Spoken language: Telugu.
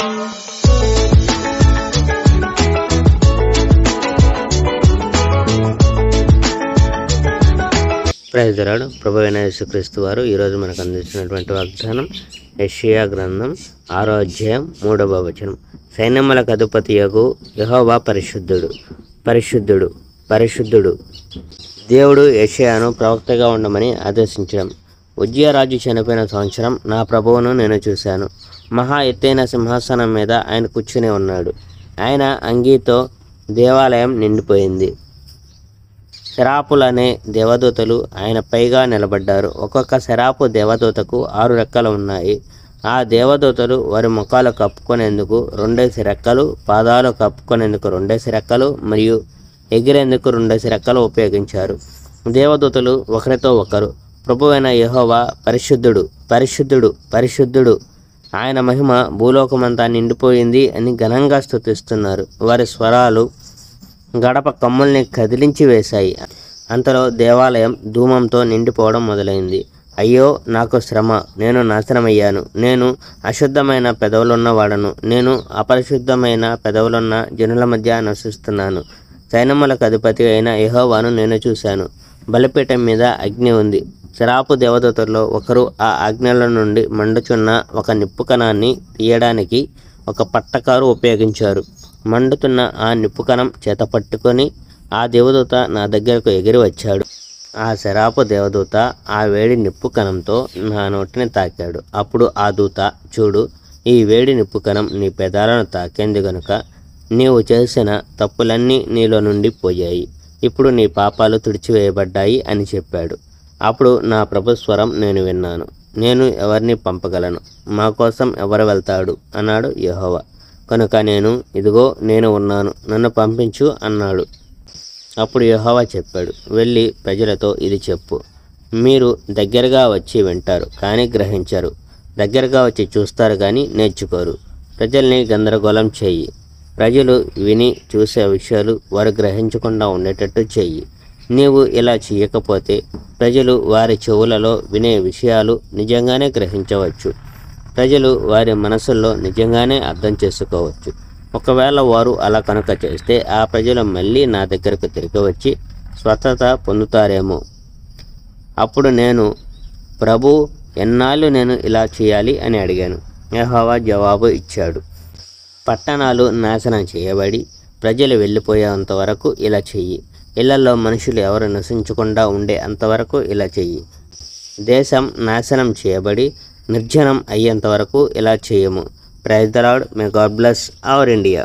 Praise the lord. ప్రభువైన యేసుక్రీస్తు వారు ఈరోజు మనకు అందించినటువంటి వాగ్దానం యెషయా గ్రంథం 6వ అధ్యాయం 3వ వచనం. సైన్యములకు అధిపతియగు యెహోవా పరిశుద్ధుడు, పరిశుద్ధుడు, పరిశుద్ధుడు. దేవుడు యెషయాను ప్రవక్తగా ఉండమని ఆదేశించడం. ఉజ్జియారాజు చనిపోయిన సంవత్సరం నా ప్రభువును నేను చూశాను. మహా ఎత్తైన సింహాసనం మీద ఆయన కూర్చుని ఉన్నాడు. ఆయన అంగీతో దేవాలయం నిండిపోయింది. శరాపులనే దేవదూతలు ఆయన పైగా నిలబడ్డారు. ఒక్కొక్క శరాపు దేవదూతకు 6 రెక్కలు ఉన్నాయి. ఆ దేవదూతలు వారి ముఖాలు కప్పుకునేందుకు 2 రెక్కలు, పాదాలు కప్పుకునేందుకు 2 రెక్కలు మరియు ఎగిరేందుకు 2 రెక్కలు ఉపయోగించారు. దేవదూతలు ఒకరితో ఒకరు, ప్రభువైన యెహోవా పరిశుద్ధుడు, పరిశుద్ధుడు, పరిశుద్ధుడు, ఆయన మహిమ భూలోకమంతా నిండిపోయింది అని ఘనంగా స్తుతిస్తున్నారు. వారి స్వరాలు గడప కమ్ముల్ని కదిలించి వేశాయి. అంతలో దేవాలయం ధూమంతో నిండిపోవడం మొదలైంది. అయ్యో నాకు శ్రమ, నేను నాశనమయ్యాను, నేను అశుద్ధమైన పెదవులున్నవాడను, నేను అపరిశుద్ధమైన పెదవులున్న జనుల మధ్య నివసిస్తున్నాను. సైన్యములకు అధిపతి అయిన యెహోవాను నేను చూశాను. బలిపీఠం మీద అగ్ని ఉంది. శరాపు దేవదూతల్లో ఒకరు ఆ ఆజ్ఞల నుండి మండుచున్న ఒక నిప్పు కణాన్ని తీయడానికి ఒక పట్టకారు ఉపయోగించారు. మండుతున్న ఆ నిప్పుకణం చేత పట్టుకొని ఆ దేవదూత నా దగ్గరకు ఎగిరి వచ్చాడు. ఆ శరాపు దేవదూత ఆ వేడి నిప్పు కణంతో నా నోటిని తాకాడు. అప్పుడు ఆ దూత, చూడు, ఈ వేడి నిప్పు కణం నీ పెదాలను తాకింది గనుక నీవు చేసిన తప్పులన్నీ నీలో నుండి పోయాయి. ఇప్పుడు నీ పాపాలు తుడిచివేయబడ్డాయి అని చెప్పాడు. అప్పుడు నా ప్రభు స్వరం నేను విన్నాను. నేను ఎవరిని పంపగలను? మా కోసం ఎవరు వెళ్తాడు అన్నాడు యెహోవా. కనుక నేను, ఇదిగో నేను ఉన్నాను, నన్ను పంపించు అన్నాడు. అప్పుడు యెహోవా చెప్పాడు, వెళ్ళి ప్రజలతో ఇది చెప్పు. మీరు దగ్గరగా వచ్చి వింటారు కానీ గ్రహించరు, దగ్గరగా వచ్చి చూస్తారు కానీ నేర్చుకోరు. ప్రజల్ని గందరగోళం చెయ్యి. ప్రజలు విని చూసే విషయాలు వారు గ్రహించకుండా ఉండేటట్టు చెయ్యి. నీవు ఇలా చేయకపోతే ప్రజలు వారి చెవులలో వినే విషయాలు నిజంగానే గ్రహించవచ్చు. ప్రజలు వారి మనసుల్లో నిజంగానే అర్థం చేసుకోవచ్చు. ఒకవేళ వారు అలా కనుక చేస్తే ఆ ప్రజలు మళ్ళీ నా దగ్గరకు తిరిగి వచ్చి స్వస్థత పొందుతారేమో. అప్పుడు నేను, ప్రభు, ఎన్నాళ్ళు నేను ఇలా చేయాలి అని అడిగాను. యెహోవా జవాబు ఇచ్చాడు, పట్టణాలు నాశనం చేయబడి ప్రజలు వెళ్ళిపోయేంత వరకు ఇలా చెయ్యి. ఇళ్లలో మనుషులు ఎవరు నివసించకుండా ఉండే అంతవరకు ఇలా చెయ్యి. దేశం నాశనం చేయబడి నిర్జనం అయ్యేంత వరకు ఇలా చేయము. Praise the Lord. May God bless our India.